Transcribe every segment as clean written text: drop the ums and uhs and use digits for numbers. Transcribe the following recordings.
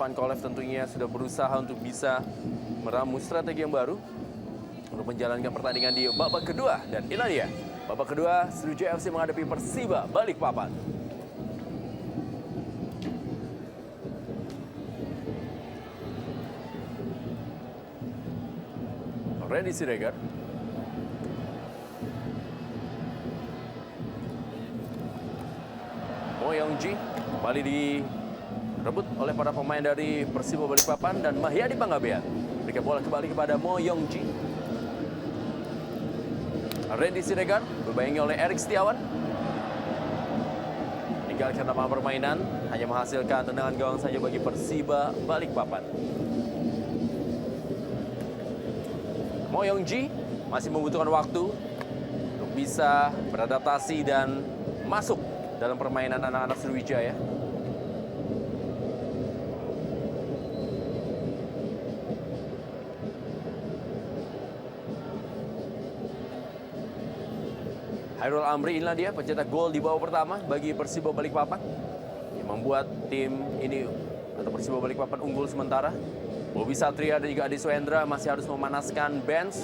Ivan Kolev tentunya sudah berusaha untuk bisa meramu strategi yang baru untuk menjalankan pertandingan di babak kedua. Dan inilah dia, babak kedua Sriwijaya FC menghadapi Persiba Balikpapan. Randy Siregar. Mo Yongji kembali direbut oleh para pemain dari Persiba Balikpapan dan Mahyadi Panggabean. Berikan bola kembali kepada Mo Yongji. Randy Siregar berbayangi oleh Erik Setiawan. Meninggalkan lapangan permainan, hanya menghasilkan tendangan gawang saja bagi Persiba Balikpapan. Mo Yongji masih membutuhkan waktu untuk bisa beradaptasi dan masuk dalam permainan anak-anak Sriwijaya. Hairul Amri, inilah dia pencetak gol di babak pertama bagi Persiba Balikpapan yang membuat tim ini atau Persiba Balikpapan unggul sementara. Bobi Satria dan juga Adi Swendra masih harus memanaskan bench.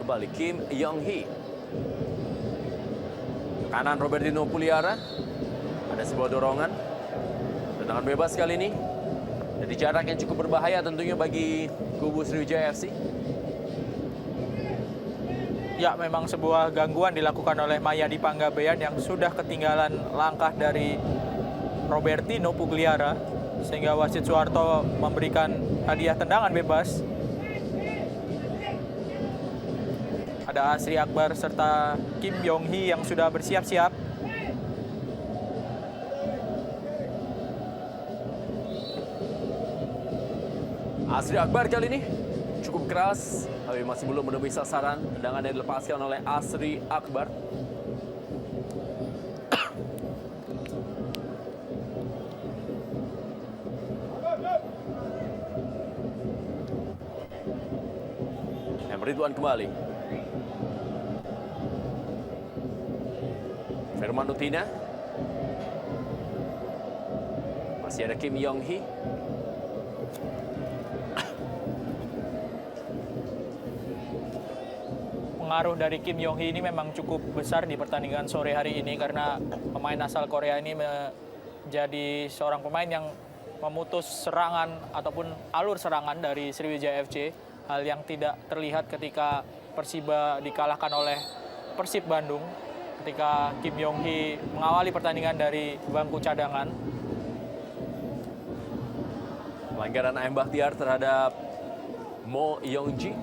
Kembali Kim Yong Hee. Kanan Robertino Puliara. Ada sebuah dorongan. Tendangan bebas kali ini. Dari jarak yang cukup berbahaya tentunya bagi kubu Sriwijaya FC. Ya, memang sebuah gangguan dilakukan oleh Mahyadi Panggabean yang sudah ketinggalan langkah dari Robertino Pugliara, sehingga wasit Suharto memberikan hadiah tendangan bebas. Ada Asri Akbar serta Kim Yong Hee yang sudah bersiap-siap. Asri Akbar kali ini cukup keras, tapi masih belum menemui sasaran. Tendangan yang dilepaskan oleh Asri Akbar. Ridwan kembali. Firman Utina. Masih ada Kim Yong Hee. Pengaruh dari Kim Yong Hee ini memang cukup besar di pertandingan sore hari ini karena pemain asal Korea ini menjadi seorang pemain yang memutus serangan ataupun alur serangan dari Sriwijaya FC, hal yang tidak terlihat ketika Persiba dikalahkan oleh Persib Bandung ketika Kim Yong Hee mengawali pertandingan dari bangku cadangan. Pelanggaran AM Bahtiar terhadap Mo Yongji.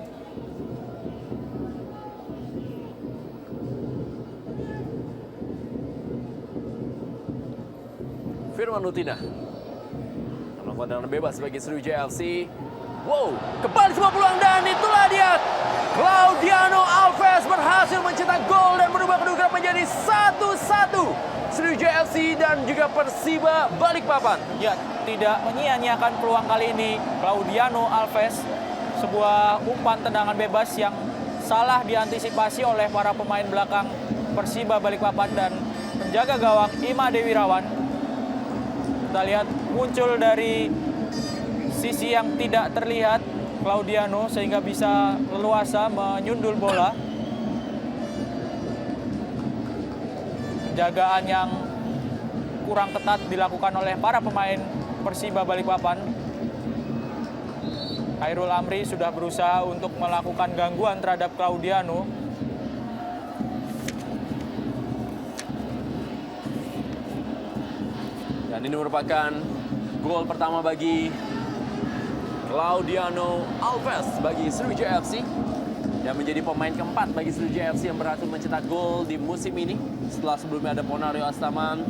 Firman Utina melakukan tendangan bebas bagi Sriwijaya FC. Wow, kembali sebuah peluang dan itulah dia. Claudiano Alves berhasil mencetak gol dan merubah kedudukan menjadi 1-1 Sriwijaya FC dan juga Persiba Balikpapan. Ya, tidak menyia-nyiakan peluang kali ini Claudiano Alves. Sebuah umpan tendangan bebas yang salah diantisipasi oleh para pemain belakang Persiba Balikpapan dan penjaga gawang Ima Dewirawan. Kita lihat muncul dari sisi yang tidak terlihat Claudiano sehingga bisa leluasa menyundul bola. Penjagaan yang kurang ketat dilakukan oleh para pemain Persiba Balikpapan. Hairul Amri sudah berusaha untuk melakukan gangguan terhadap Claudiano. Dan ini merupakan gol pertama bagi Claudiano Alves bagi Sriwijaya FC dan menjadi pemain keempat bagi Sriwijaya FC yang berhasil mencetak gol di musim ini setelah sebelumnya ada Ponario Astaman,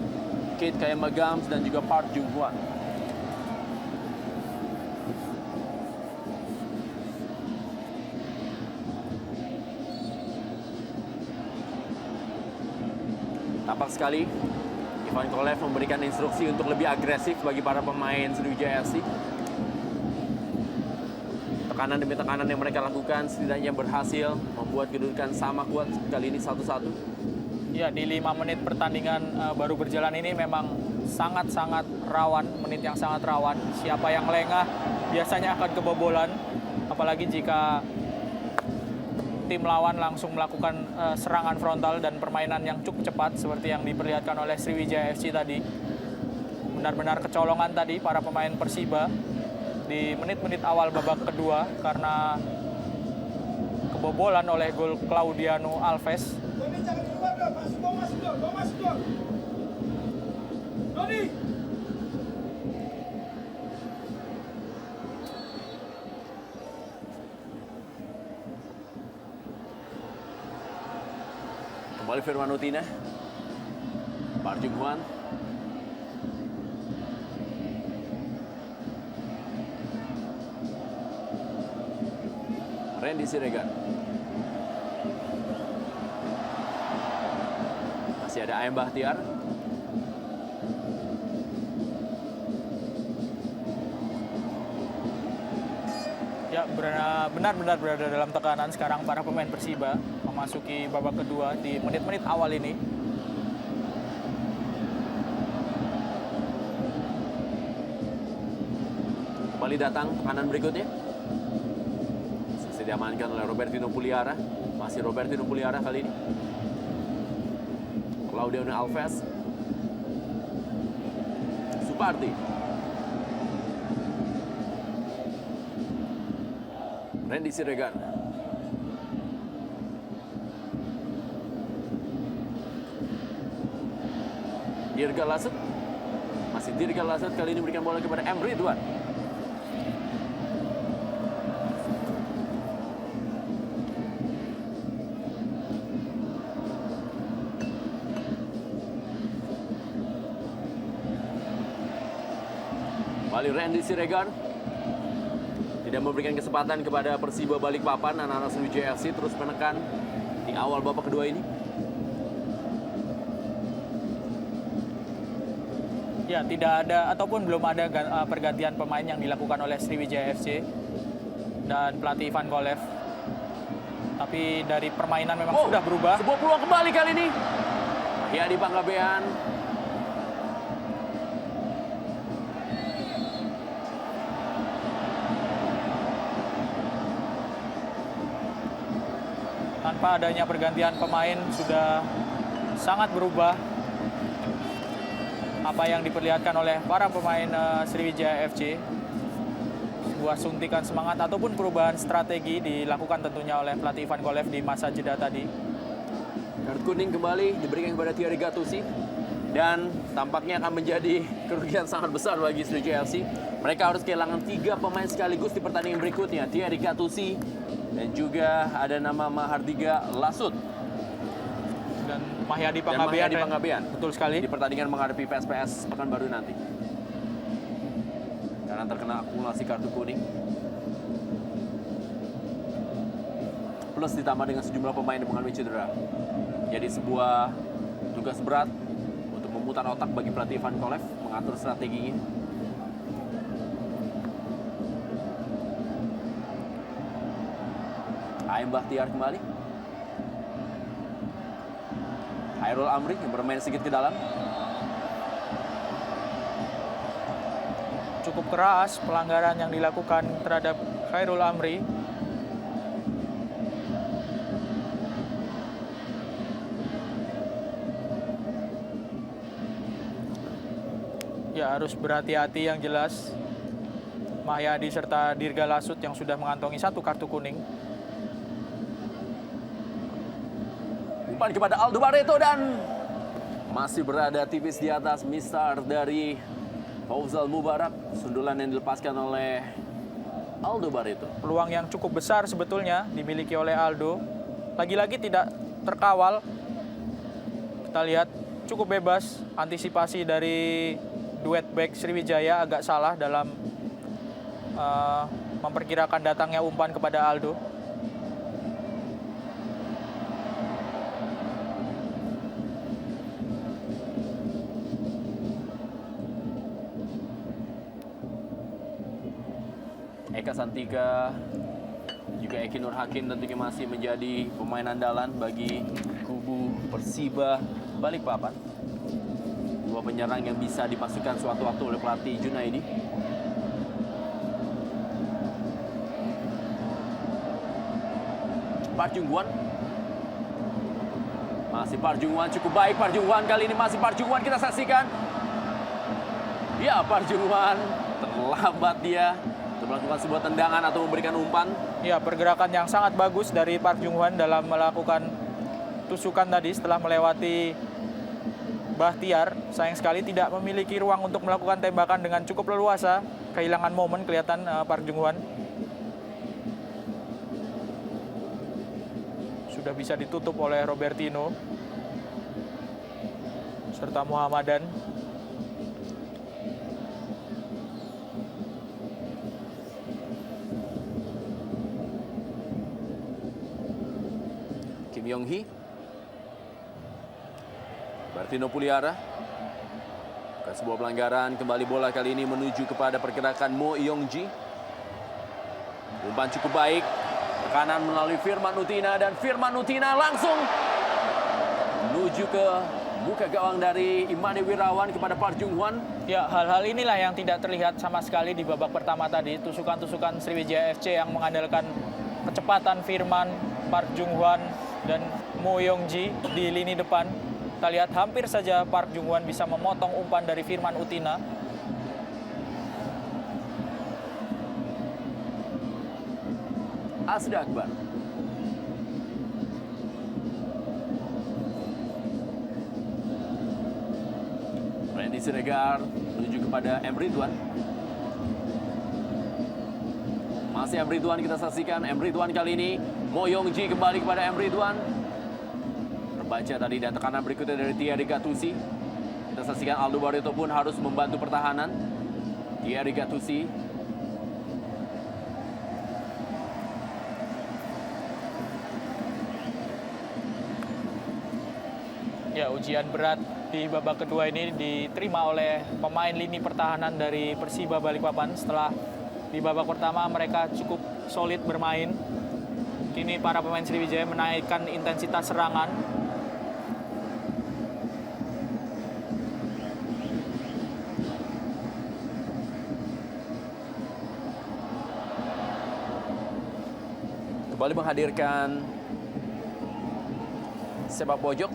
Kate Kayama Gams dan juga Park Jung Hwan. Tampak sekali Ivan Kolev memberikan instruksi untuk lebih agresif bagi para pemain Sriwijaya FC. Tekanan demi tekanan yang mereka lakukan setidaknya berhasil membuat kedudukan sama kuat kali ini 1-1. Ya, di 5 menit pertandingan baru berjalan ini memang sangat-sangat rawan, menit yang sangat rawan. Siapa yang lengah biasanya akan kebobolan, apalagi jika tim lawan langsung melakukan serangan frontal dan permainan yang cukup cepat seperti yang diperlihatkan oleh Sriwijaya FC tadi. Benar-benar kecolongan tadi para pemain Persiba di menit-menit awal babak kedua karena kebobolan oleh gol Claudiano Alves. Doni jangan keluar dong, masuk dong. Doni. Kembali Firman Utina. Park Jung-hwan. Randy Siregar. Masih ada Ayam Bahtiar. Ya, benar-benar berada dalam tekanan sekarang para pemain Persiba memasuki babak kedua di menit-menit awal ini. Kembali datang tekanan berikutnya. Selesai diamankan oleh Robertino Puliara. Masih Robertino Puliara kali ini. Claudiano Alves. Supardi. Randy Siregar. Dirga Lasut. Masih Dirga Lasut kali ini berikan bola kepada M. Ridwan. Kembali Randy Siregar. Tidak memberikan kesempatan kepada Persiba Balikpapan. Anak-anak Sriwijaya FC terus menekan di awal babak kedua ini. Ya, tidak ada ataupun belum ada pergantian pemain yang dilakukan oleh Sriwijaya FC dan pelatih Ivan Kolev. Tapi dari permainan memang sudah berubah. Sebuah peluang kembali kali ini. Ya, di Panggabean. Tanpa adanya pergantian pemain sudah sangat berubah apa yang diperlihatkan oleh para pemain Sriwijaya FC. Sebuah suntikan semangat ataupun perubahan strategi dilakukan tentunya oleh pelatih Ivan Kolev di masa jeda tadi. Kartu kuning kembali diberikan kepada Thierry Gattuso dan tampaknya akan menjadi kerugian sangat besar bagi Sriwijaya FC. Mereka harus kehilangan 3 pemain sekaligus di pertandingan berikutnya. Thierry Gattuso dan juga ada nama Mahardika Lasut Dan Mahyadi Panggabean. Betul sekali. di pertandingan menghadapi PSPS Pekanbaru nanti. Karena terkena akumulasi kartu kuning. Plus ditambah dengan sejumlah pemain yang mengalami cedera. Jadi sebuah tugas berat untuk memutar otak bagi pelatih Ivan Kolev mengatur strateginya. Ayam Bahtiar kembali. Hairul Amri yang bermain sedikit ke dalam. Cukup keras pelanggaran yang dilakukan terhadap Hairul Amri. Ya, harus berhati-hati yang jelas. Mahyadi serta Dirga Lasut yang sudah mengantongi 1 kartu kuning. Umpan kepada Aldo Barreto dan masih berada tipis di atas mistar dari Fauzal Mubarak. Sundulan yang dilepaskan oleh Aldo Barreto. Peluang yang cukup besar sebetulnya dimiliki oleh Aldo. Lagi-lagi tidak terkawal. Kita lihat cukup bebas. Antisipasi dari duet back Sriwijaya agak salah dalam memperkirakan datangnya umpan kepada Aldo. Eka Santika Juga Eki Nur Hakim tentunya masih menjadi pemain andalan bagi kubu Persiba Balikpapan. Dua penyerang yang bisa dimasukkan suatu waktu oleh pelatih Junaidi. Park Jung-won. Masih Park Jung-won, cukup baik Park Jung-won kali ini, masih Park Jung-won kita saksikan. Ya, Park Jung-won terlambat dia untuk melakukan sebuah tendangan atau memberikan umpan. Ya, pergerakan yang sangat bagus dari Park Jung-hwan dalam melakukan tusukan tadi setelah melewati Bahtiar. Sayang sekali tidak memiliki ruang untuk melakukan tembakan dengan cukup leluasa. Kehilangan momen kelihatan Park Jung-hwan. Sudah bisa ditutup oleh Robertino serta Muhammadan. Kim Yong-hee. Robertino Puliara. Bukan sebuah pelanggaran, kembali bola kali ini menuju kepada pergerakan Mo Yong-ji. Umpan cukup baik. Tekanan melalui Firman Utina, dan Firman Utina langsung menuju ke muka gawang dari Imade Wirawan kepada Park Jung-hwan. Ya, hal-hal inilah yang tidak terlihat sama sekali di babak pertama tadi. Tusukan-tusukan Sriwijaya FC yang mengandalkan kecepatan Firman, Park Jung-hwan, dan Mo Yong-ji di lini depan. Kita lihat hampir saja Park Jung-hwan bisa memotong umpan dari Firman Utina. Asda Akbar. Randy Siregar menuju kepada M. Ridwan. Masih M. Ridwan kita saksikan. M. Ridwan kali ini. Mo Yong-ji kembali kepada M. Ridwan. Terbaca tadi, dan tekanan berikutnya dari Thierry Gattuso. Kita saksikan Aldo Barreto pun harus membantu pertahanan. Thierry Gattuso. Ya, ujian berat di babak kedua ini diterima oleh pemain lini pertahanan dari Persiba Balikpapan. Setelah di babak pertama mereka cukup solid bermain, kini para pemain Sriwijaya menaikkan intensitas serangan. Kembali menghadirkan sepak pojok.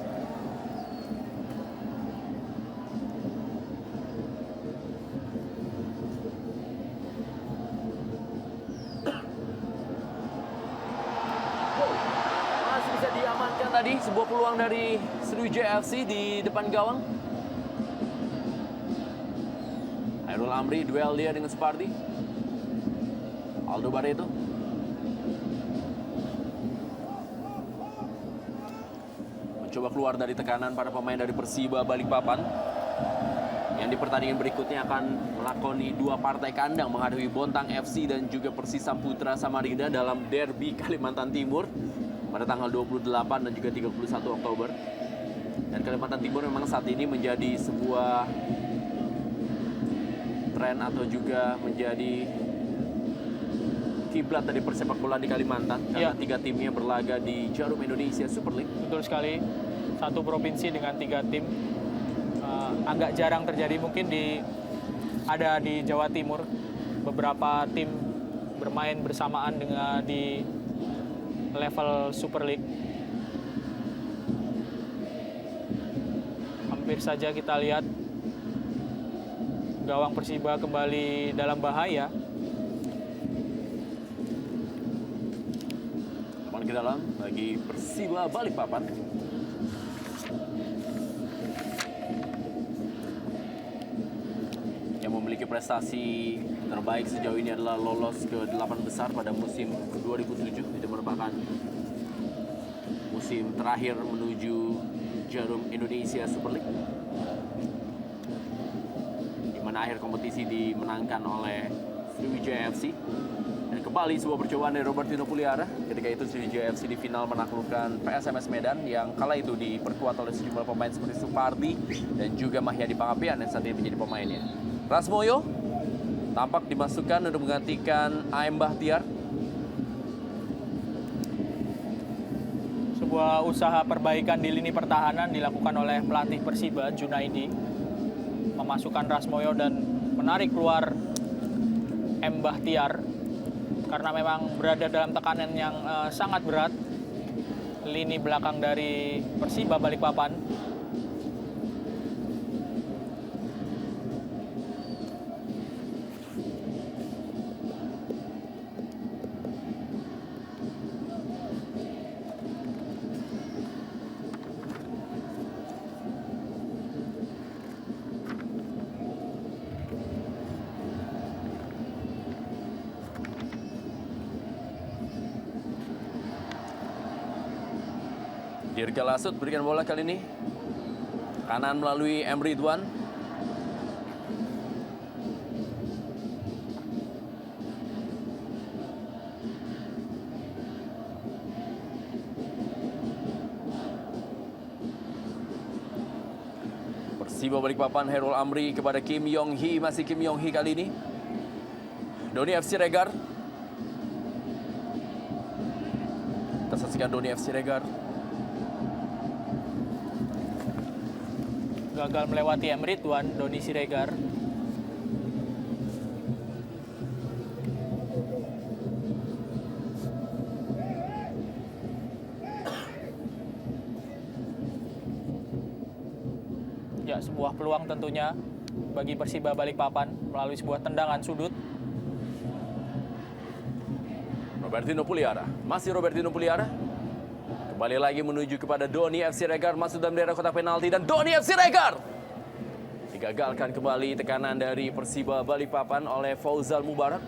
Masih bisa diamankan tadi sebuah peluang dari Sriwijaya FC di depan gawang. Hairul Amri duel dia dengan Supardi. Aldo Barreto. Coba keluar dari tekanan para pemain dari Persiba Balikpapan yang di pertandingan berikutnya akan melakoni dua partai kandang menghadapi Bontang FC dan juga Persisam Putra Samarinda dalam Derby Kalimantan Timur pada tanggal 28 dan juga 31 Oktober. Dan Kalimantan Timur memang saat ini menjadi sebuah tren atau juga menjadi kiblat dari persepak bola di Kalimantan karena tiga timnya berlaga di Jarum Indonesia Super League. Betul sekali, satu provinsi dengan 3 tim. Agak jarang terjadi, mungkin ada di Jawa Timur beberapa tim bermain bersamaan dengan di level Super League. Hampir saja kita lihat gawang Persiba kembali dalam bahaya. Ke dalam bagi Persiba Balikpapan. Yang memiliki prestasi terbaik sejauh ini adalah lolos ke 8 besar pada musim 2007. Itu merupakan musim terakhir menuju Jarum Indonesia Super League, di mana akhir kompetisi dimenangkan oleh Sriwijaya FC. Dan kembali sebuah percobaan dari Robertino Puliara. Ketika itu Sriwijaya FC di final menaklukkan PSMS Medan yang kala itu diperkuat oleh sejumlah pemain seperti Supardi dan juga Mahyadi Pangapian yang saat ini menjadi pemainnya. Rasmoyo tampak dimasukkan untuk menggantikan AM Bahtiar. sebuah usaha perbaikan di lini pertahanan dilakukan oleh pelatih Persiba, Junaidi. Memasukkan Rasmoyo dan menarik keluar M. Bahtiar. Karena memang berada dalam tekanan yang sangat berat. Lini belakang dari Persiba Balikpapan. Dirga Lasut berikan bola kali ini. Kanan melalui M. Ridwan. Persiba Balikpapan, Herul Amri kepada Kim Yong Hee. Masih Kim Yong Hee kali ini. Doni FC Regar. Kita saksikan Doni FC Regar. Gagal melewati M. Ridwan, Doni Siregar. Ya, sebuah peluang tentunya bagi Persiba Balikpapan melalui sebuah tendangan sudut. Robertino Puliara. Masih Robertino Puliara. Kembali lagi menuju kepada Doni FC Regar, masuk dalam daerah kotak penalti dan Doni FC Regar digagalkan kembali tekanan dari Persiba Balikpapan oleh Fauzal Mubarak.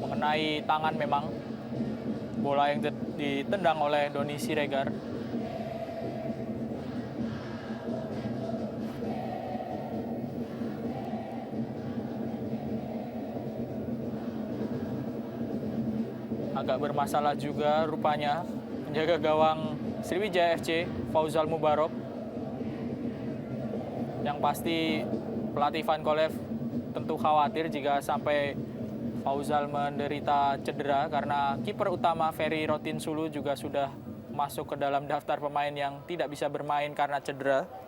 Mengenai tangan memang bola yang ditendang oleh Doni Siregar. Agak bermasalah juga rupanya penjaga gawang Sriwijaya FC, Fauzal Mubarok. Yang pasti pelatih Van Kolev tentu khawatir jika sampai Fauzal menderita cedera karena kiper utama Ferry Rotinsulu juga sudah masuk ke dalam daftar pemain yang tidak bisa bermain karena cedera.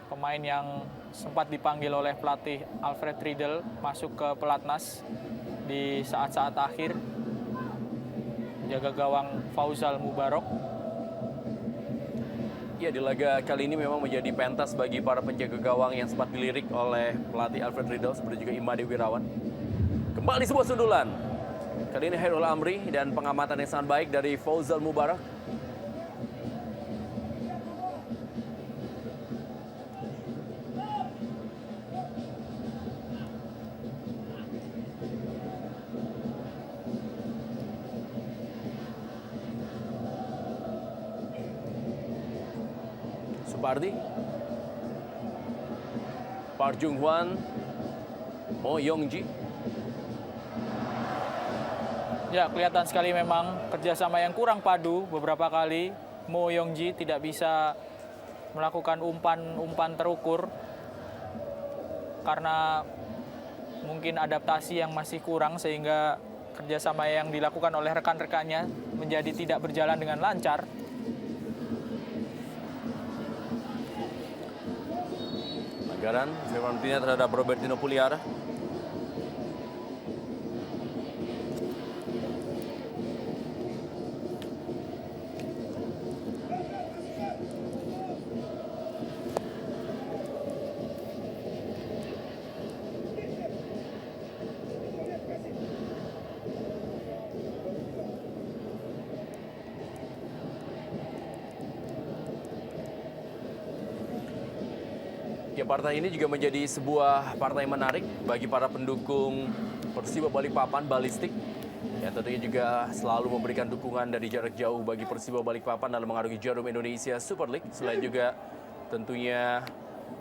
Pemain yang sempat dipanggil oleh pelatih Alfred Riedel masuk ke pelatnas di saat-saat akhir. Jaga gawang Fauzal Mubarok. Ya, di laga kali ini memang menjadi pentas bagi para penjaga gawang yang sempat dilirik oleh pelatih Alfred Riedel seperti juga Imade Wirawan. Kembali sebuah sundulan. Kali ini Herul Amri dan pengamatan yang sangat baik dari Fauzal Mubarak. Supardi, Park Jung Hwan, Mo Yongji. Ya, kelihatan sekali memang kerjasama yang kurang padu beberapa kali. Mo Yongji tidak bisa melakukan umpan terukur karena mungkin adaptasi yang masih kurang sehingga kerjasama yang dilakukan oleh rekan-rekannya menjadi tidak berjalan dengan lancar. Pelanggaran Fiorentina terhadap Robertino Puliara. Ya, partai ini juga menjadi sebuah partai menarik bagi para pendukung Persiba Balikpapan Balistik. Ya, tentunya juga selalu memberikan dukungan dari jarak jauh bagi Persiba Balikpapan dalam mengarungi Jarum Indonesia Super League. Selain juga tentunya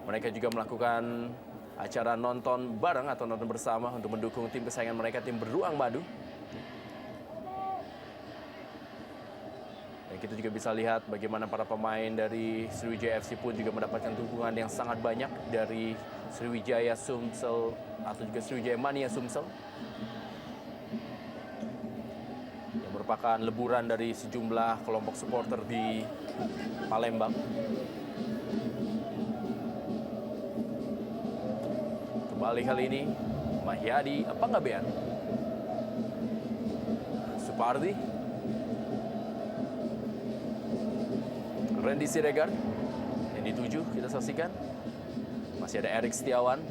mereka juga melakukan acara nonton bareng atau nonton bersama untuk mendukung tim kesayangan mereka, tim Beruang Madu. kita juga bisa lihat bagaimana para pemain dari Sriwijaya FC pun juga mendapatkan dukungan yang sangat banyak dari Sriwijaya Sumsel atau juga Sriwijaya Mania Sumsel, yang merupakan leburan dari sejumlah kelompok supporter di Palembang. Kembali kali ini Mahyadi Panggabean, Supardi, Randy Siregar yang dituju kita saksikan. Masih ada Erik Setiawan,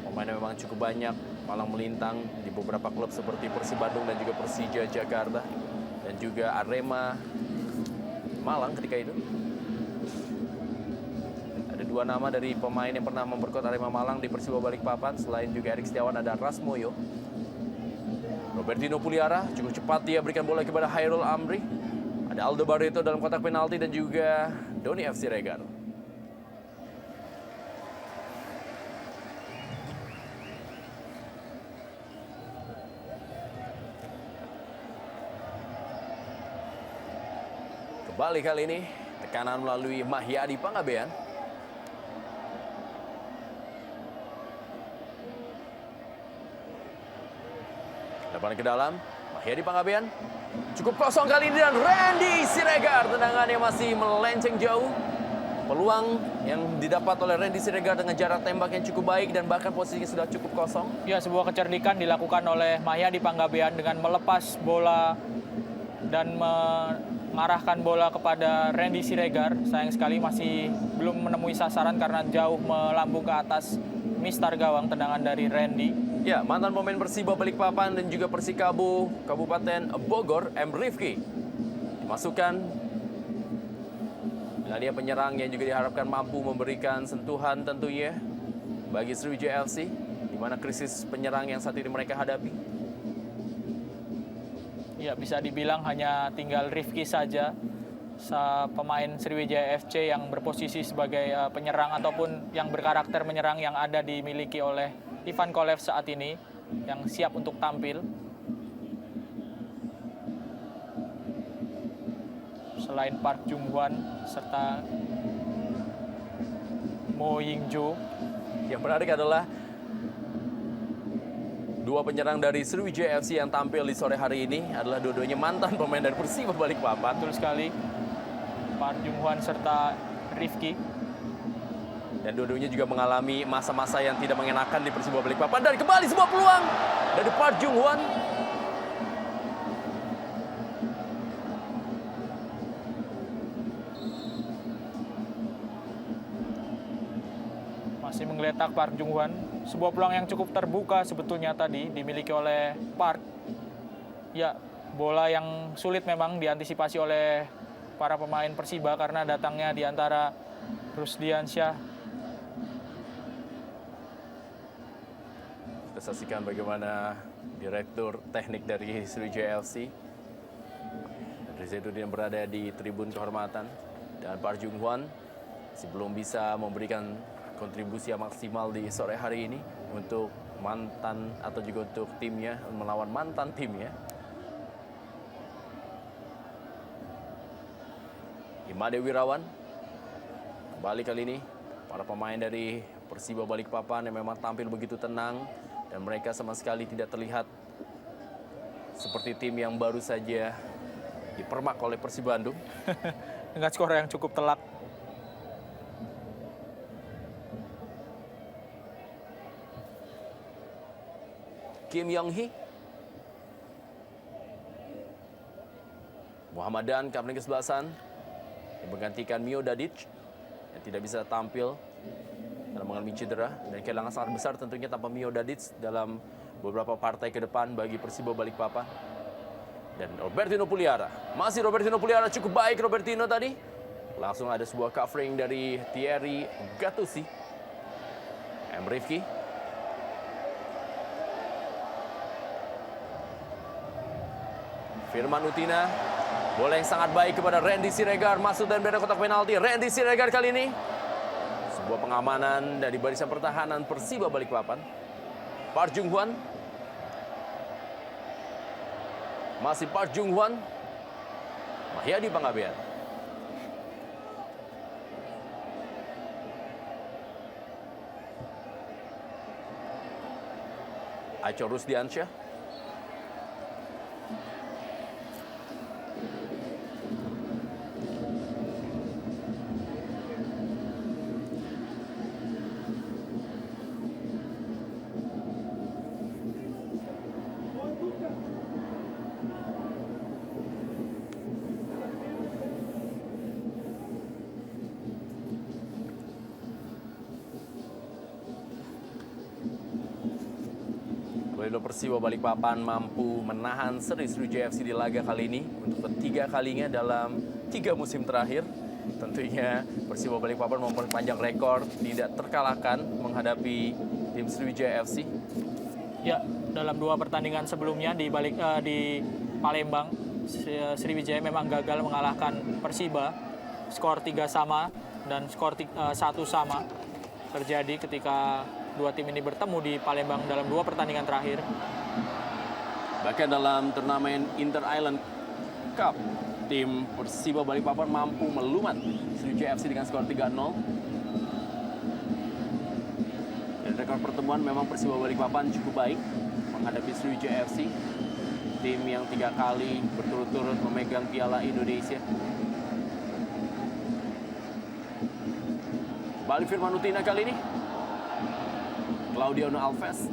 pemainnya memang cukup banyak, malang melintang di beberapa klub seperti Persib Bandung dan juga Persija Jakarta, dan juga Arema Malang ketika itu. Ada 2 nama dari pemain yang pernah memperkuat Arema Malang di Persiba Balikpapan. Selain juga Erik Setiawan, ada Rasmoyo. Robertino Puliara cukup cepat dia berikan bola kepada Hairul Amri. Ada Aldo Barreto dalam kotak penalti dan juga Doni F. Siregar. Kembali kali ini tekanan melalui Mahyadi Panggabean. Lebaran ke dalam, Mahyadi Panggabean. Cukup kosong kali ini dan Randy Siregar, tendangannya masih melenceng jauh. Peluang yang didapat oleh Randy Siregar dengan jarak tembak yang cukup baik dan bahkan posisinya sudah cukup kosong. Ya, sebuah kecerdikan dilakukan oleh Mahyadi Panggabean dengan melepas bola dan mengarahkan bola kepada Randy Siregar. Sayang sekali masih belum menemui sasaran karena jauh melambung ke atas mistar gawang tendangan dari Randy. Ya, mantan pemain Persiba Balikpapan dan juga Persikabo Kabupaten Bogor, M. Rifki, dimasukkan. Nah, dia penyerang yang juga diharapkan mampu memberikan sentuhan tentunya bagi Sriwijaya FC, di mana krisis penyerang yang saat ini mereka hadapi. Ya, bisa dibilang hanya tinggal Rifki saja, pemain Sriwijaya FC yang berposisi sebagai penyerang ataupun yang berkarakter menyerang yang ada dimiliki oleh Ivan Kolev saat ini, yang siap untuk tampil. Selain Park Jung-hwan serta Mo Ying-jo. Yang menarik adalah 2 penyerang dari Sriwijaya FC yang tampil di sore hari ini adalah dua-duanya mantan pemain dari Persiba Balikpapan. Betul sekali. Park Jung-hwan serta Rifki. Dan dua-duanya juga mengalami masa-masa yang tidak mengenakan di Persiba Balikpapan. Dan kembali sebuah peluang dari Park Jung-hwan. Masih menggeletak Park Jung-hwan. Sebuah peluang yang cukup terbuka sebetulnya tadi dimiliki oleh Park. Ya, bola yang sulit memang diantisipasi oleh para pemain Persiba karena datangnya di antara Rusdiansyah. Kita saksikan bagaimana Direktur Teknik dari Sriwijaya FC, Rizainuddin, berada di tribun kehormatan. Dan Park Jung-hwan masih belum bisa memberikan kontribusi yang maksimal di sore hari ini untuk mantan atau juga untuk timnya, melawan mantan timnya. Imade Wirawan. Kembali kali ini para pemain dari Persiba Balikpapan yang memang tampil begitu tenang dan mereka sama sekali tidak terlihat seperti tim yang baru saja dipermak oleh Persib Bandung. Dengan skor yang cukup telak. Kim Yong-hee, Muhammadan kapten kesebelasan yang menggantikan Mio Dadic yang tidak bisa tampil dalam mengalami cedera dan kehilangan sangat besar tentunya tanpa Mio Dadic dalam beberapa partai ke depan bagi Persiba Balikpapan. Dan Robertino Puliara, masih Robertino Puliara, cukup baik Robertino tadi. Langsung ada sebuah covering dari Thierry Gattuso. M. Rifki. Firman Utina, bola yang sangat baik kepada Randy Siregar, masuk dan berada kotak penalti. Randy Siregar kali ini sebuah pengamanan dari barisan pertahanan Persiba Balikpapan. Park Jung-hwan, masih Park Jung-hwan. Mahyadi Panggabean. Aco Rusdiansyah. Pelita Persiba Balikpapan mampu menahan seri Sriwijaya FC di laga kali ini untuk ketiga kalinya dalam 3 musim terakhir. Tentunya Persiba Balikpapan memperpanjang rekor tidak terkalahkan menghadapi tim Sriwijaya FC. Ya, dalam 2 pertandingan sebelumnya di Palembang, Sriwijaya memang gagal mengalahkan Persiba. Skor 3 sama dan skor 1 sama terjadi ketika 2 tim ini bertemu di Palembang dalam 2 pertandingan terakhir. Bahkan dalam turnamen Inter Island Cup, tim Persiba Balikpapan mampu melumat Sriwijaya FC dengan skor 3-0. Dan rekor pertemuan memang Persiba Balikpapan cukup baik menghadapi Sriwijaya FC, tim yang 3 kali berturut-turut memegang Piala Indonesia. Kembali Firman Utina kali ini. Claudiano Alves.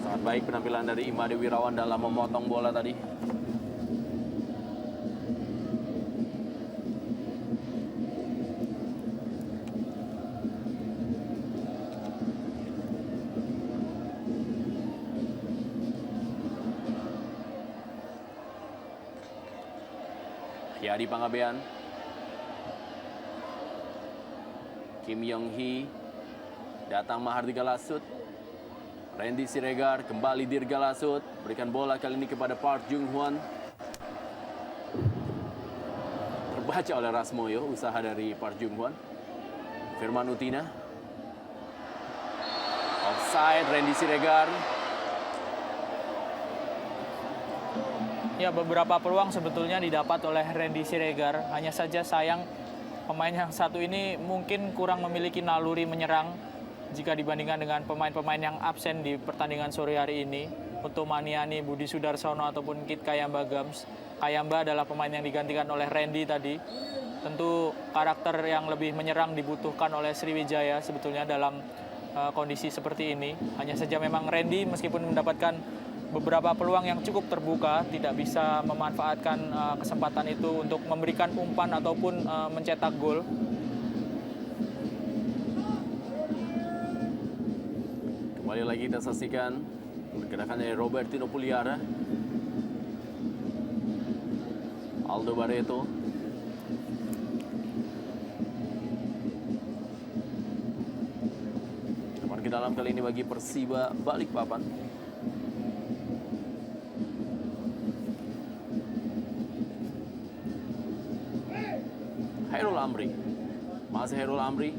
Sangat baik penampilan dari Imade Wirawan dalam memotong bola tadi. Yadi Panggabean. Kim Yong Hee, datang Mahardika Lasut. Randy Siregar kembali Dirga Lasut, berikan bola kali ini kepada Park Jung Hwan. Terbaca oleh Rasmoyo, usaha dari Park Jung Hwan. Firman Utina. Offside, Randy Siregar. Ya, beberapa peluang sebetulnya didapat oleh Randy Siregar. Hanya saja sayang pemain yang satu ini mungkin kurang memiliki naluri menyerang jika dibandingkan dengan pemain-pemain yang absen di pertandingan sore hari ini. Untuk Maniani, Budi Sudarsono ataupun Kit Kayamba Gams. Kayamba adalah pemain yang digantikan oleh Randy tadi. Tentu karakter yang lebih menyerang dibutuhkan oleh Sriwijaya sebetulnya dalam kondisi seperti ini. Hanya saja memang Randy meskipun mendapatkan beberapa peluang yang cukup terbuka, tidak bisa memanfaatkan kesempatan itu untuk memberikan umpan ataupun mencetak gol. Kembali lagi kita saksikan pergerakan dari Robertino Puliara. Aldo Barreto. Teman ke dalam kali ini bagi Persiba Balikpapan. Hairul Amri. Masih Hairul Amri.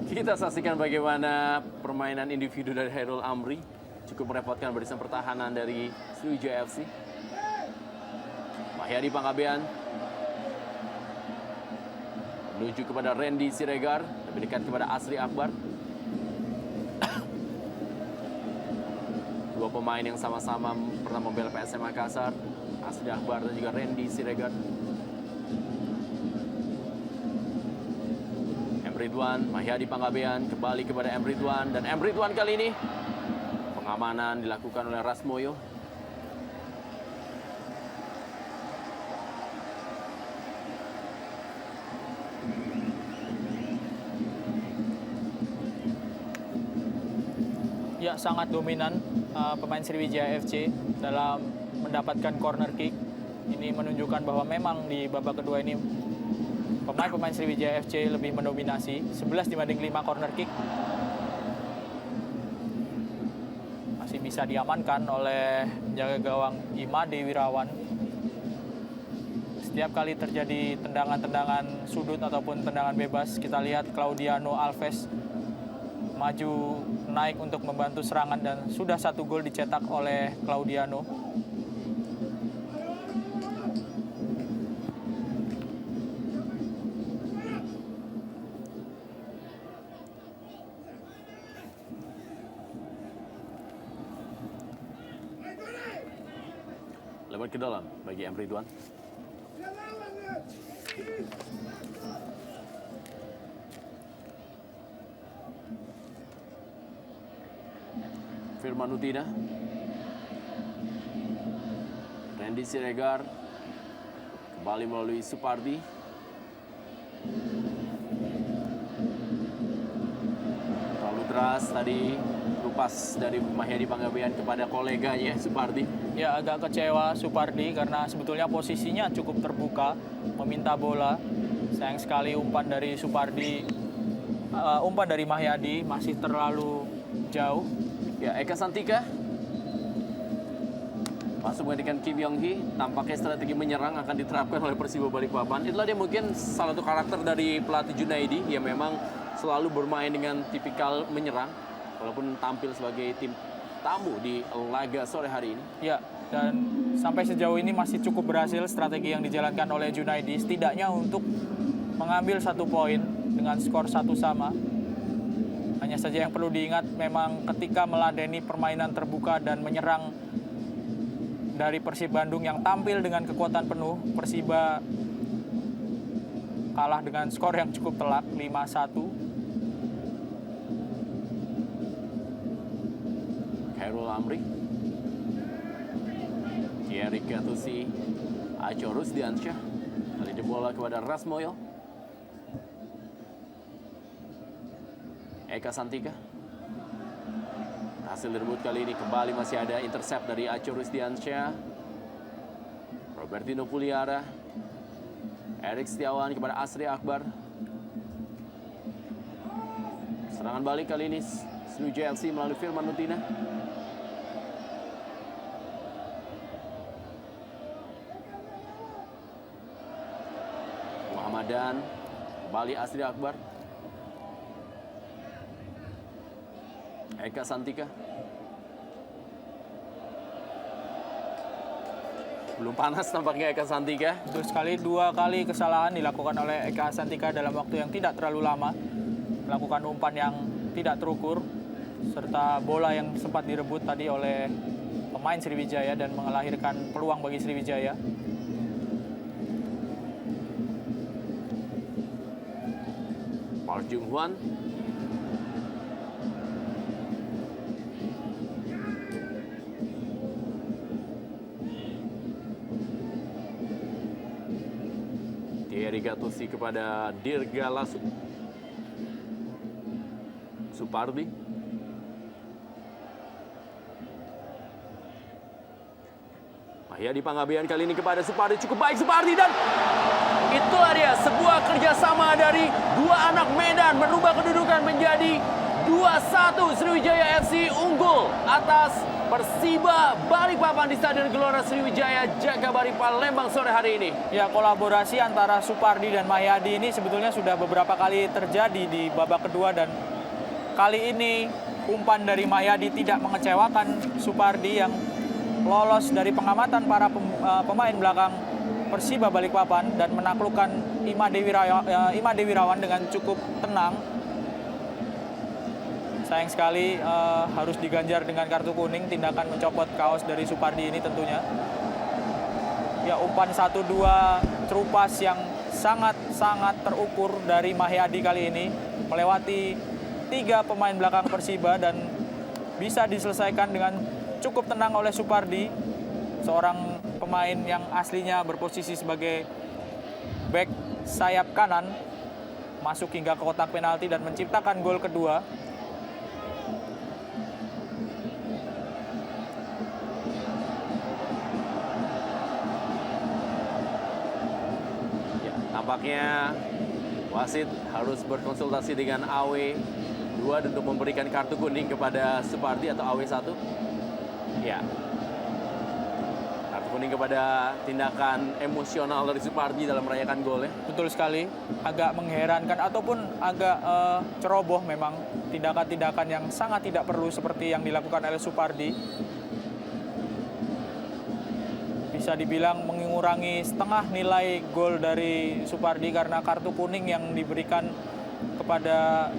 Kita saksikan bagaimana permainan individu dari Hairul Amri cukup merepotkan barisan pertahanan dari Sriwijaya FC. Mahyadi Panggabean menuju kepada Randy Siregar, lebih dekat kepada Asri Akbar. Dua pemain yang sama-sama pernah membela PSM Makassar, Asri Akbar dan juga Randy Siregar. Ridwan, Mahyadi Panggabean kembali kepada Ridwan, dan Ridwan kali ini pengamanan dilakukan oleh Rasmoyo. Ya, sangat dominan pemain Sriwijaya FC dalam mendapatkan corner kick. Ini menunjukkan bahwa memang di babak kedua ini pemain-pemain Sriwijaya FC lebih mendominasi, 11 dibanding 5 corner kick. Masih bisa diamankan oleh penjaga gawang Imade Wirawan. Setiap kali terjadi tendangan-tendangan sudut ataupun tendangan bebas, kita lihat Claudiano Alves maju naik untuk membantu serangan dan sudah 1 gol dicetak oleh Claudiano. Lewat ke dalam bagi M. Ridwan. Dia lawan dia. Firman Utina. Randy Siregar. Kembali melalui Supardi. Terlalu deras tadi lupas dari Mahyadi Panggabean kepada koleganya Supardi. Ya, agak kecewa Supardi karena sebetulnya posisinya cukup terbuka, meminta bola. Sayang sekali umpan dari Supardi, umpan dari Mahyadi masih terlalu jauh. Ya, Eka Santika masuk menggantikan Kim Yong Hee. Tampaknya strategi menyerang akan diterapkan oleh Persiba Balikpapan. Itulah dia mungkin salah satu karakter dari pelatih Junaidi yang memang selalu bermain dengan tipikal menyerang walaupun tampil sebagai tim tamu di laga sore hari ini. Ya, dan sampai sejauh ini masih cukup berhasil strategi yang dijalankan oleh Junaidi, setidaknya untuk mengambil 1 poin dengan skor 1-1. Hanya saja yang perlu diingat memang ketika meladeni permainan terbuka dan menyerang dari Persib Bandung yang tampil dengan kekuatan penuh, Persiba kalah dengan skor yang cukup telak 5-1. Khairul Amri, Thierry Gattusi, Aco Rusdiansyah. Kali ini bola kepada Rasmoyo. Eka Santika. Hasil direbut kali ini kembali masih ada intercept dari Aco Rusdiansyah. Robertino Puliara. Erik Setiawan kepada Asri Akbar. Serangan balik kali ini Sriwijaya FC melalui Firman Utina. Muhammadan, kembali Asri Akbar. Eka Santika. Belum panas tampaknya Eka Santika. Betul sekali, 2 kali kesalahan dilakukan oleh Eka Santika dalam waktu yang tidak terlalu lama. Melakukan umpan yang tidak terukur, serta bola yang sempat direbut tadi oleh pemain Sriwijaya dan melahirkan peluang bagi Sriwijaya. Park Jung Hwan. Thierry Gattusi kepada Dirga Supardi. Mahyadi Panggabean kali ini kepada Supardi. Cukup baik Supardi dan itulah dia sebuah kerjasama dari 2 anak Medan merubah kedudukan menjadi 2-1. Sriwijaya FC unggul atas Persiba Balikpapan di Stadion Gelora Sriwijaya Jakabaring Palembang sore hari ini. Ya, kolaborasi antara Supardi dan Mahyadi ini sebetulnya sudah beberapa kali terjadi di babak kedua dan kali ini umpan dari Mahyadi tidak mengecewakan Supardi yang lolos dari pengamatan para pemain belakang Persiba Balikpapan dan menaklukkan Ima Dewi Rawan dengan cukup tenang. Sayang sekali harus diganjar dengan kartu kuning tindakan mencopot kaos dari Supardi ini tentunya. Ya, umpan 1-2 terupas yang sangat-sangat terukur dari Mahyadi kali ini melewati 3 pemain belakang Persiba dan bisa diselesaikan dengan cukup tenang oleh Supardi, seorang pemain yang aslinya berposisi sebagai bek sayap kanan, masuk hingga ke kotak penalti dan menciptakan gol kedua. Ya, tampaknya wasit harus berkonsultasi dengan AW2 untuk memberikan kartu kuning kepada Supardi atau AW1. Ya, kartu kuning kepada tindakan emosional dari Supardi dalam merayakan gol ya. Betul sekali, agak mengherankan ataupun agak ceroboh memang tindakan-tindakan yang sangat tidak perlu seperti yang dilakukan oleh Supardi. Bisa dibilang mengurangi setengah nilai gol dari Supardi karena kartu kuning yang diberikan kepada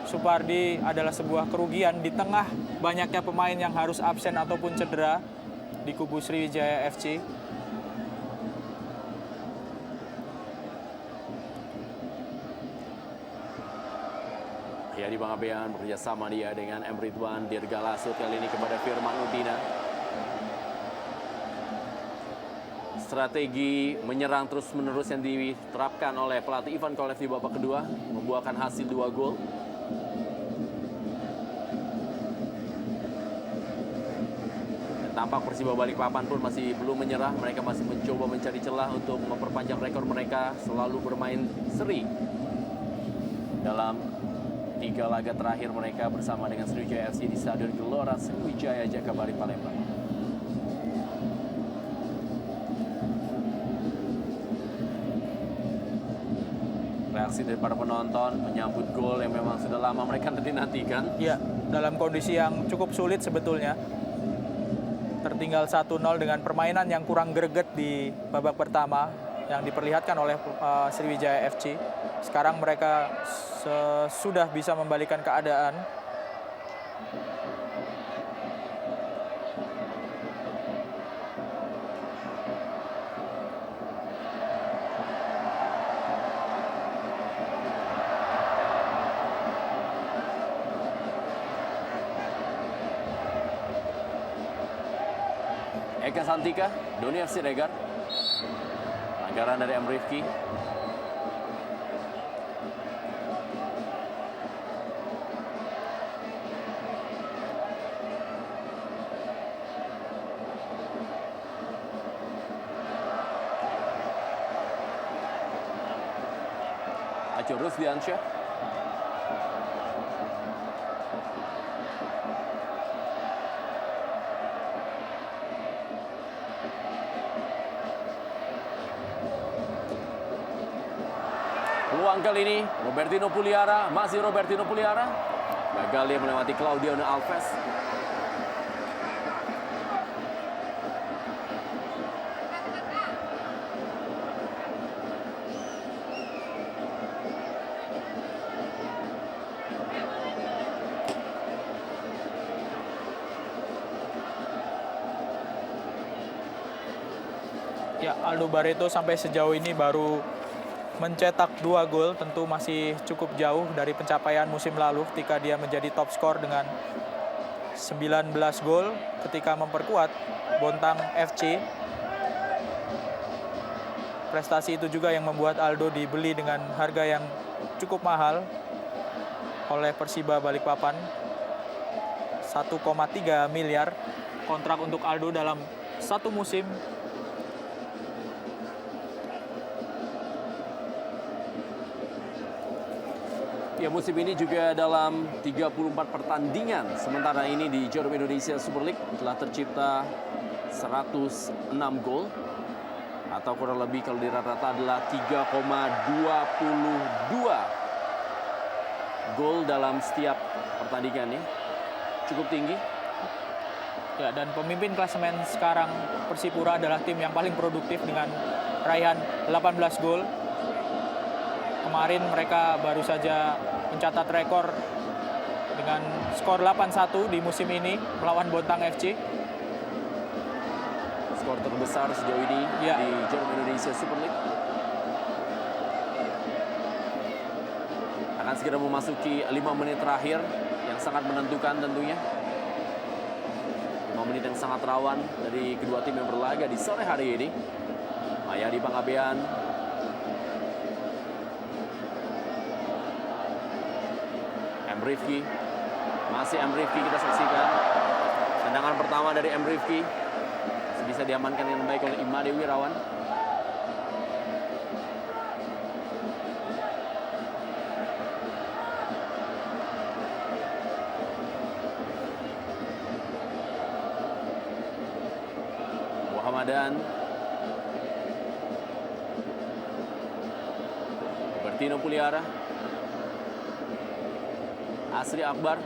Supardi adalah sebuah kerugian di tengah banyaknya pemain yang harus absen ataupun cedera di kubu Sriwijaya FC. Yadi Pangabean bekerja sama dia dengan M. Ridwan Dirgalasut, kali ini kepada Firman Utina. Strategi menyerang terus-menerus yang diterapkan oleh pelatih Ivan Kolev di babak kedua membuahkan hasil 2 gol. Dan tampak Persiba Balikpapan pun masih belum menyerah. Mereka masih mencoba mencari celah untuk memperpanjang rekor mereka selalu bermain seri dalam 3 laga terakhir mereka bersama dengan Sriwijaya FC di Stadion Gelora Sriwijaya Jakabaring Palembang. Reaksi dari para penonton menyambut gol yang memang sudah lama mereka nantikan. Ya, dalam kondisi yang cukup sulit sebetulnya. Tertinggal 1-0 dengan permainan yang kurang greget di babak pertama yang diperlihatkan oleh Sriwijaya FC. Sekarang mereka sudah bisa membalikan keadaan. Eka Santika, Doni FC Regar. Pelanggaran dari M. Rifki. Aco Rusdiansyah. Peluang kali ini Robertino Puliara, masih Robertino Puliara. Gagal dia melewati Claudiano Alves. Ya, Aldo Barreto sampai sejauh ini baru mencetak 2 gol, tentu masih cukup jauh dari pencapaian musim lalu ketika dia menjadi top skor dengan 19 gol ketika memperkuat Bontang FC. Prestasi itu juga yang membuat Aldo dibeli dengan harga yang cukup mahal oleh Persiba Balikpapan. 1,3 miliar kontrak untuk Aldo dalam 1 musim. Ya, musim ini juga dalam 34 pertandingan. Sementara ini di Jarum Indonesia Super League telah tercipta 106 gol. Atau kurang lebih kalau dirata-rata adalah 3,22 gol dalam setiap pertandingannya. Cukup tinggi. Ya, dan pemimpin klasemen sekarang Persipura adalah tim yang paling produktif dengan raihan 18 gol. Kemarin mereka baru saja mencatat rekor dengan skor 8-1 di musim ini melawan Bontang FC. Skor terbesar sejauh ini Ya. di Jarum Indonesia Super League. Akan segera memasuki 5 menit terakhir yang sangat menentukan tentunya. 5 menit yang sangat rawan dari kedua tim yang berlaga di sore hari ini. Yadi Pangabean, M. Rifki, masih M. Rifki kita saksikan. Tendangan pertama dari M. Rifki bisa diamankan dengan baik oleh Imade Wirawan. Muhammad Ramadan. Bertino Puliara. Asri Akbar.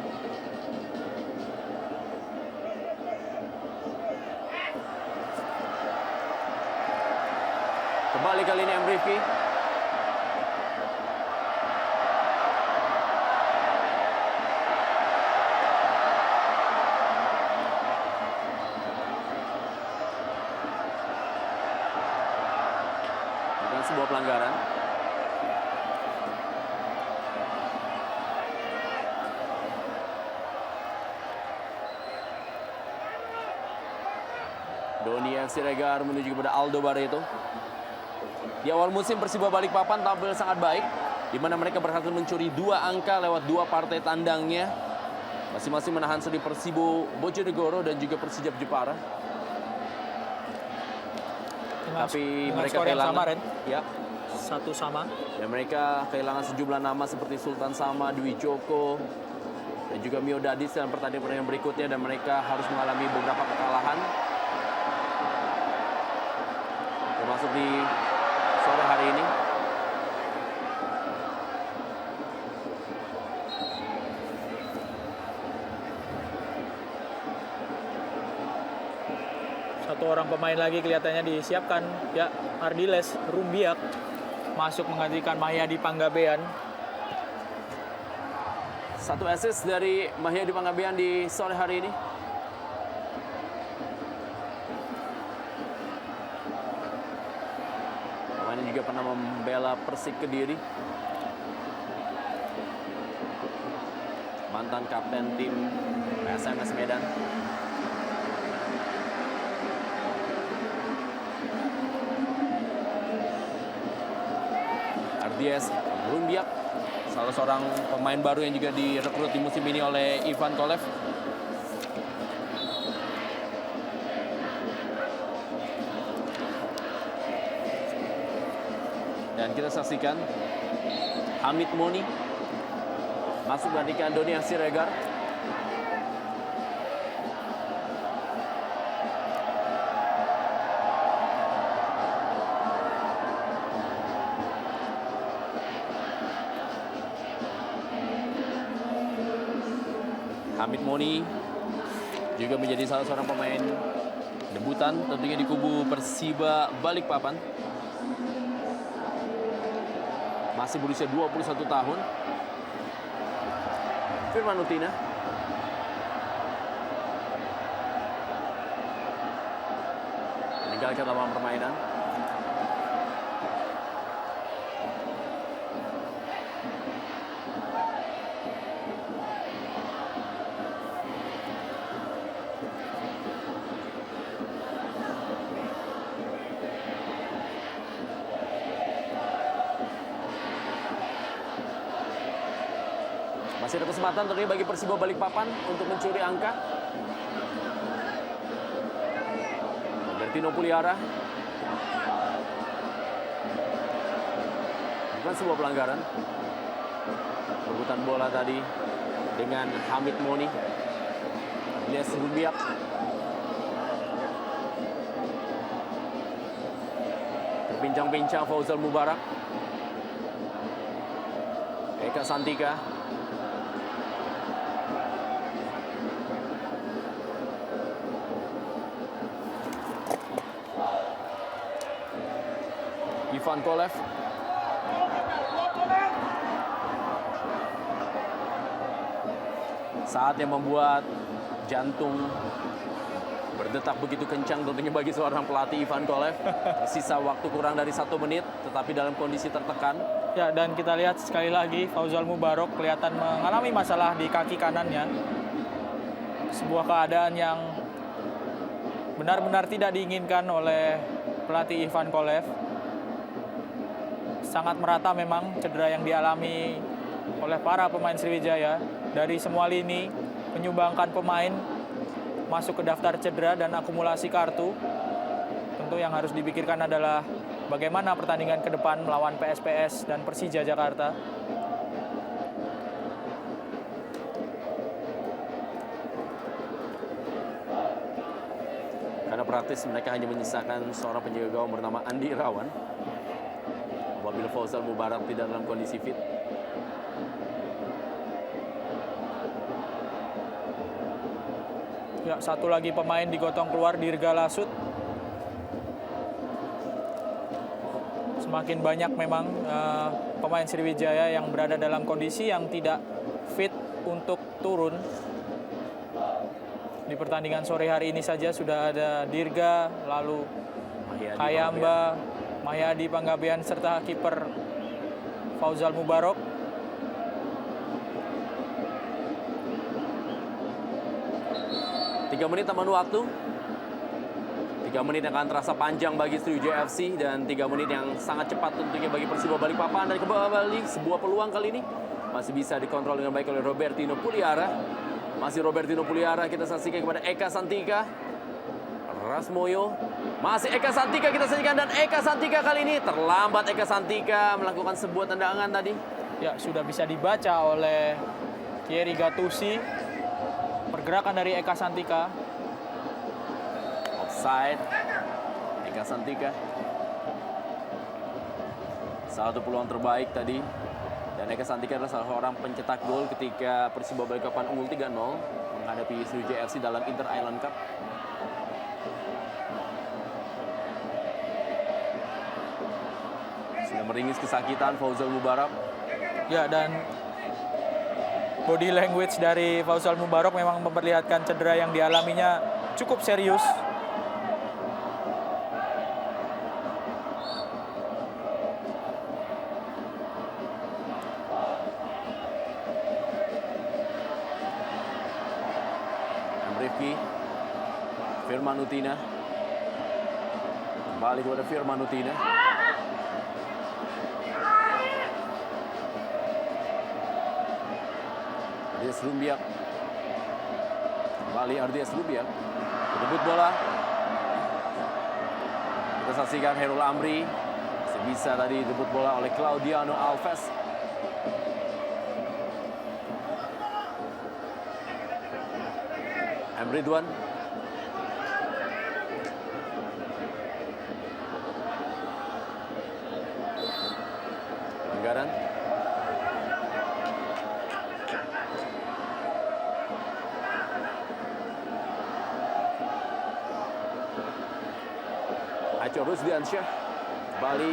Kembali kali ini M. Rifki. Bukan sebuah pelanggaran. Doni Siregar menuju kepada Aldo Barreto. Di awal musim Persiba Balikpapan tampil sangat baik, di mana mereka berhasil mencuri 2 angka lewat 2 partai tandangnya. Masing-masing menahan seri Persibo Bojonegoro dan juga Persijap Jepara. Tapi dengan mereka skor yang kehilangan, sama, Ren. ya, 1 sama. dan mereka kehilangan sejumlah nama seperti Sultan Sama, Dwi Joko, dan juga Mio Dadis dalam pertandingan berikutnya, dan mereka harus mengalami beberapa kekalahan. Termasuk di sore hari ini. Satu orang pemain lagi kelihatannya disiapkan. Ya, Ardiles Rumbiak masuk menggantikan Mahyadi Panggabean. 1 assist dari Mahyadi Panggabean di sore hari ini. Pemain juga pernah membela Persik Kediri. Mantan kapten tim PSMS Medan. Ardies Rumbiak, salah seorang pemain baru yang juga direkrut di musim ini oleh Ivan Kolev. Dan kita saksikan Hamid Moni masuk gantikan Doni Siregar. Hamid Moni juga menjadi salah seorang pemain debutan tentunya di kubu Persiba Balikpapan. Masih berusia 21 tahun. Firman Utina. Meninggalkan lapangan permainan. Masih ada kesempatan tentunya bagi Persiba Balikpapan untuk mencuri angka. Bertino Puliara. Bukan sebuah pelanggaran. Perebutan bola tadi dengan Hamid Moni. Ilyas Rumbiak. Terbincang-bincang Fauzal Mubarak. Eka Santika. Ivan Kolev. Saat yang membuat jantung berdetak begitu kencang tentunya bagi seorang pelatih Ivan Kolev. Sisa waktu kurang dari 1 menit, tetapi dalam kondisi tertekan. Ya, dan kita lihat sekali lagi Fauzal Mubarak kelihatan mengalami masalah di kaki kanannya. Sebuah keadaan yang benar-benar tidak diinginkan oleh pelatih Ivan Kolev. Sangat merata memang cedera yang dialami oleh para pemain Sriwijaya. Dari semua lini menyumbangkan pemain masuk ke daftar cedera dan akumulasi kartu. Tentu yang harus dipikirkan adalah bagaimana pertandingan ke depan melawan PSPS dan Persija Jakarta. Karena praktis mereka hanya menyisakan seorang penjaga gawang bernama Andi Irawan. Apabila Fauzal Mubarak tidak dalam kondisi fit. Ya, satu lagi pemain digotong keluar, Dirga Lasut. Semakin banyak memang pemain Sriwijaya yang berada dalam kondisi yang tidak fit untuk turun. Di pertandingan sore hari ini saja sudah ada Dirga, lalu Kayamba, Mahyadi Panggabean, serta kiper Fauzal Mubarak. 3 menit tambahan waktu. 3 menit yang akan terasa panjang bagi Sriwijaya FC dan 3 menit yang sangat cepat tentunya bagi Persiba Balikpapan. Dan kembali sebuah peluang kali ini masih bisa dikontrol dengan baik oleh Robertino Puliara. Masih Robertino Puliara, kita saksikan kepada Eka Santika. Rasmoyo, masih Eka Santika kita saksikan, dan Eka Santika kali ini terlambat. Eka Santika melakukan sebuah tendangan tadi. Ya, sudah bisa dibaca oleh Thierry Gattuso. Pergerakan dari Eka Santika. Offside. Eka Santika. Satu peluang terbaik tadi. Dan Eka Santika adalah salah seorang pencetak gol ketika Persiba Balikpapan unggul 3-0 menghadapi Sriwijaya FC dalam Inter Island Cup. Sudah meringis kesakitan Fauzal Mubarak. Ya, dan body language dari Fauzal Mubarak memang memperlihatkan cedera yang dialaminya cukup serius. Rifki, Firman Utina, kembali kepada Firman Utina. Ardies Rumbiak, kembali Ardies Rumbiak, rebut bola. Kita saksikan Herul Amri, masih bisa tadi rebut bola oleh Claudiano Alves. Ridwan, pelanggaran. Aco Rusdiansyah, kembali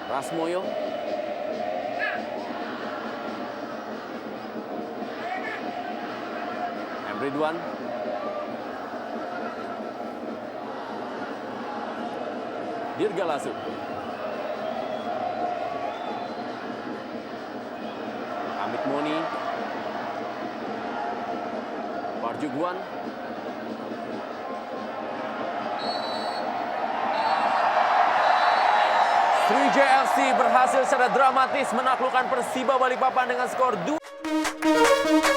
Rasmoyo. Ridwan, Dirga Lasut, Amit Moni, Parjugwan, Sriwijaya FC berhasil secara dramatis menaklukkan Persiba Balikpapan dengan skor 2.